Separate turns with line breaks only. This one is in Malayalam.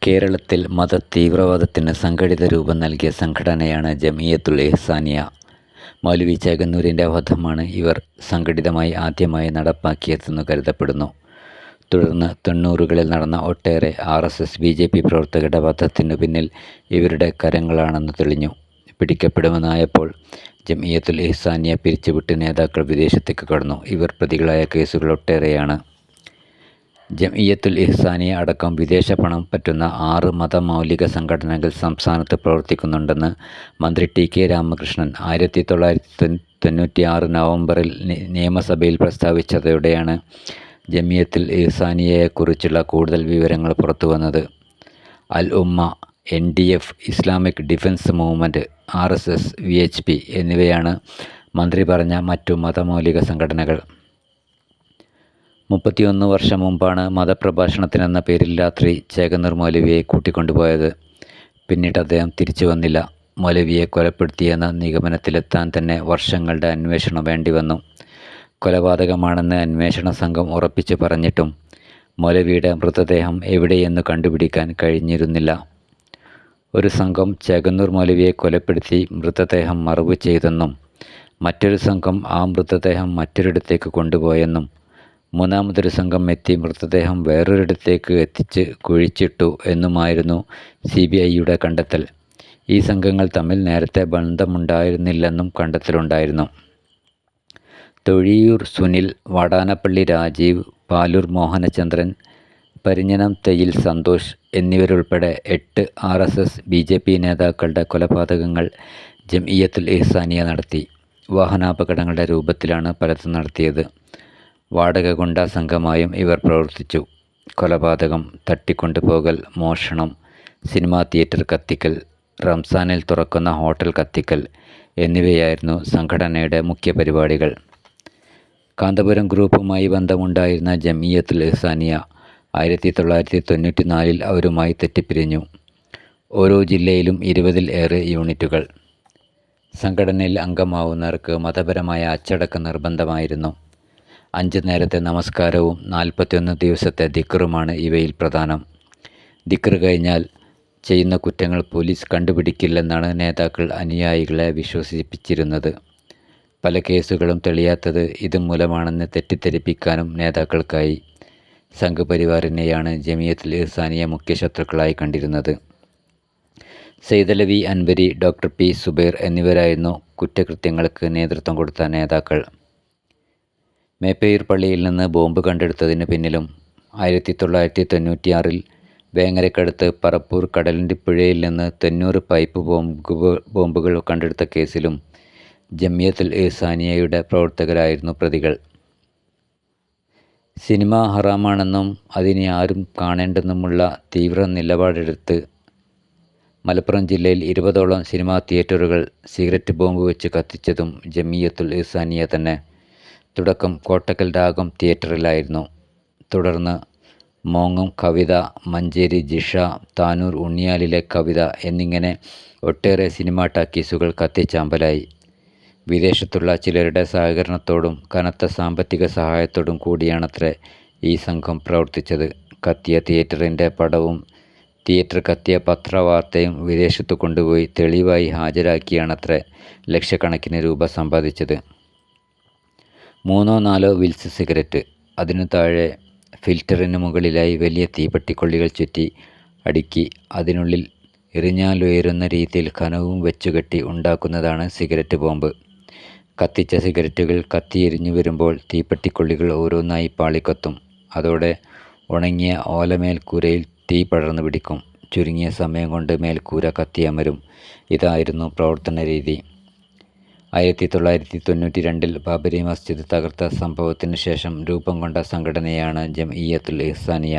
കേരളത്തിൽ മതതീവ്രവാദത്തിന് സംഘടിത രൂപം നൽകിയ സംഘടനയാണ് ജംഇയ്യത്തുൽ ഇഹ്സാനിയ. മൗലവി ചേകന്നൂരിൻ്റെ വധമാണ് ഇവർ സംഘടിതമായി ആദ്യമായി നടപ്പാക്കിയതെന്നു കരുതപ്പെടുന്നു. തുടർന്ന് 90കളിൽ നടന്ന ഒട്ടേറെ RSS-BJP പ്രവർത്തകരുടെ വധത്തിനു പിന്നിൽ ഇവരുടെ കരങ്ങളാണെന്നു തെളിഞ്ഞു. പിടിക്കപ്പെടുമെന്നായപ്പോൾ ജംഇയ്യത്തുൽ ഇഹ്സാനിയ പിരിച്ചുവിട്ട് നേതാക്കൾ വിദേശത്തേക്ക് കടന്നു. ഇവർ പ്രതികളായ കേസുകൾ ഒട്ടേറെയാണ്. ജംഇയ്യത്തുൽ ഇഹ്സാനിയ അടക്കം വിദേശ പണം പറ്റുന്ന 6 മതമൗലിക സംഘടനകൾ സംസ്ഥാനത്ത് പ്രവർത്തിക്കുന്നുണ്ടെന്ന് മന്ത്രി TK രാമകൃഷ്ണൻ 1996 നവംബറിൽ നിയമസഭയിൽ പ്രസ്താവിച്ചതോടെയാണ് ജംഇയ്യത്തുൽ ഇഹ്സാനിയയെക്കുറിച്ചുള്ള കൂടുതൽ വിവരങ്ങൾ പുറത്തുവന്നത്. അൽ-ഉമ്മ, NDF, Islamic defence movement, RSS, VHP എന്നിവയാണ് മന്ത്രി പറഞ്ഞ മറ്റു മതമൗലിക സംഘടനകൾ. 31 വർഷം മുമ്പാണ് മതപ്രഭാഷണത്തിനെന്ന പേരിൽ രാത്രി ചേകന്നൂർ മൗലവിയെ കൂട്ടിക്കൊണ്ടുപോയത്. പിന്നീട് അദ്ദേഹം തിരിച്ചു വന്നില്ല. മൗലവിയെ കൊലപ്പെടുത്തിയെന്ന നിഗമനത്തിലെത്താൻ തന്നെ വർഷങ്ങളുടെ അന്വേഷണം വേണ്ടിവന്നു. കൊലപാതകമാണെന്ന് അന്വേഷണ സംഘം ഉറപ്പിച്ചു പറഞ്ഞിട്ടും മൗലവിയുടെ മൃതദേഹം എവിടെയെന്നു കണ്ടുപിടിക്കാൻ കഴിഞ്ഞിരുന്നില്ല. ഒരു സംഘം ചേകന്നൂർ മൗലവിയെ കൊലപ്പെടുത്തി മൃതദേഹം മറവു ചെയ്തെന്നും മറ്റൊരു സംഘം ആ മൃതദേഹം മറ്റൊരിടത്തേക്ക് കൊണ്ടുപോയെന്നും മൂന്നാമതൊരു സംഘം എത്തി മൃതദേഹം വേറൊരിടത്തേക്ക് എത്തിച്ച് കുഴിച്ചിട്ടു എന്നുമായിരുന്നു CBIയുടെ കണ്ടെത്തൽ. ഈ സംഘങ്ങൾ തമ്മിൽ നേരത്തെ ബന്ധമുണ്ടായിരുന്നില്ലെന്നും കണ്ടെത്തലുണ്ടായിരുന്നു. തൊഴിയൂർ സുനിൽ, വാടാനപ്പള്ളി രാജീവ്, പാലൂർ മോഹനചന്ദ്രൻ, പരിഞ്ഞനം തയ്യിൽ സന്തോഷ് എന്നിവരുൾപ്പെടെ 8 RSS-BJP നേതാക്കളുടെ കൊലപാതകങ്ങൾ ജംഇയ്യത്തുൽ ഇഹ്സാനിയ നടത്തി. വാഹനാപകടങ്ങളുടെ രൂപത്തിലാണ് പലതും നടത്തിയത്. വാടക ഗുണ്ടാ സംഘമായും ഇവർ പ്രവർത്തിച്ചു. കൊലപാതകം, തട്ടിക്കൊണ്ടുപോകൽ, മോഷണം, സിനിമാ തിയേറ്റർ കത്തിക്കൽ, റംസാനിൽ തുറക്കുന്ന ഹോട്ടൽ കത്തിക്കൽ എന്നിവയായിരുന്നു സംഘടനയുടെ മുഖ്യ പരിപാടികൾ. കാന്തപുരം ഗ്രൂപ്പുമായി ബന്ധമുണ്ടായിരുന്ന ജംഇയ്യത്തുൽ ഇഹ്സാനിയ 1994 അവരുമായി തെറ്റിപ്പിരിഞ്ഞു. ഓരോ ജില്ലയിലും 20-ൽ ഏറെ യൂണിറ്റുകൾ. സംഘടനയിൽ അംഗമാവുന്നവർക്ക് മതപരമായ അച്ചടക്കം നിർബന്ധമായിരുന്നു. 5 നേരത്തെ നമസ്കാരവും 41 ദിവസത്തെ ദിക്റുമാണ് ഇവയിൽ പ്രധാനം. ദിക്ർ കഴിഞ്ഞാൽ ചെയ്യുന്ന കുറ്റങ്ങൾ പോലീസ് കണ്ടുപിടിക്കില്ലെന്നാണ് നേതാക്കൾ അനുയായികളെ വിശ്വസിപ്പിച്ചിരുന്നത്. പല കേസുകളും തെളിയാത്തത് ഇതുമൂലമാണെന്ന് തെറ്റിദ്ധരിപ്പിക്കാനും നേതാക്കൾക്കായി. സംഘപരിവാറിനെയാണ് ജംഇയ്യത്തുൽ ഇഹ്സാനിയ മുഖ്യ ശത്രുക്കളായി കണ്ടിരുന്നത്. Saidalavi Anvari, doctor P. സുബൈർ എന്നിവരായിരുന്നു കുറ്റകൃത്യങ്ങൾക്ക് നേതൃത്വം കൊടുത്ത നേതാക്കൾ. മേപ്പയൂർ പള്ളിയിൽ നിന്ന് ബോംബ് കണ്ടെടുത്തതിന് പിന്നിലും 1996 വേങ്ങരക്കടുത്ത് പറപ്പൂർ കടലുണ്ടിപ്പുഴയിൽ നിന്ന് 90 പൈപ്പ് ബോംബുകൾ കണ്ടെടുത്ത കേസിലും ജംഇയ്യത്തുൽ ഇഹ്സാനിയയുടെ പ്രവർത്തകരായിരുന്നു പ്രതികൾ. സിനിമ ഹറാമാണെന്നും അതിനെ ആരും കാണേണ്ടെന്നുമുള്ള തീവ്ര നിലപാടെടുത്ത് മലപ്പുറം ജില്ലയിൽ 20ഓളം സിനിമാ തിയേറ്ററുകൾ സിഗരറ്റ് ബോംബ് വെച്ച് കത്തിച്ചതും ജംഇയ്യത്തുൽ ഇഹ്സാനിയ തന്നെ. തുടക്കം കോട്ടക്കൽ രാഗം തിയേറ്ററിലായിരുന്നു. തുടർന്ന് മോങ്ങം കവിത, മഞ്ചേരി ജിഷ, താനൂർ ഉണ്ണിയാലിലെ കവിത എന്നിങ്ങനെ ഒട്ടേറെ സിനിമാ ടാക്കീസുകൾ കത്തിച്ചാമ്പലായി. വിദേശത്തുള്ള ചിലരുടെ സഹകരണത്തോടും കനത്ത സാമ്പത്തിക സഹായത്തോടും കൂടിയാണത്രേ ഈ സംഘം പ്രവർത്തിച്ചത്. കത്തിയ തിയേറ്ററിൻ്റെ പടവും തിയേറ്റർ കത്തിയ പത്രവാർത്തയും വിദേശത്തു കൊണ്ടുപോയി തെളിവായി ഹാജരാക്കിയാണത്രേ ലക്ഷക്കണക്കിന് രൂപ സമ്പാദിച്ചത്. 3-4 വിൽസ് സിഗരറ്റ്, അതിനു താഴെ ഫിൽറ്ററിന് മുകളിലായി വലിയ തീപ്പെട്ടിക്കൊള്ളികൾ ചുറ്റി അടുക്കി അതിനുള്ളിൽ എറിഞ്ഞാലുയരുന്ന രീതിയിൽ കനവും വെച്ചുകെട്ടി ഉണ്ടാക്കുന്നതാണ് സിഗരറ്റ് ബോംബ്. കത്തിച്ച സിഗരറ്റുകൾ കത്തിയെരിഞ്ഞു വരുമ്പോൾ തീപ്പെട്ടിക്കൊള്ളികൾ ഓരോന്നായി പാളിക്കത്തും. അതോടെ ഉണങ്ങിയ ഓലമേൽക്കൂരയിൽ തീ പടർന്നു പിടിക്കും. ചുരുങ്ങിയ സമയം കൊണ്ട് മേൽക്കൂര കത്തിയമരും. ഇതായിരുന്നു പ്രവർത്തന രീതി. 1992 ബാബരി മസ്ജിദ് തകർത്ത സംഭവത്തിനു ശേഷം രൂപം കൊണ്ട സംഘടനയാണ് ജംഇയ്യത്തുൽ ഇഹ്സാനിയ.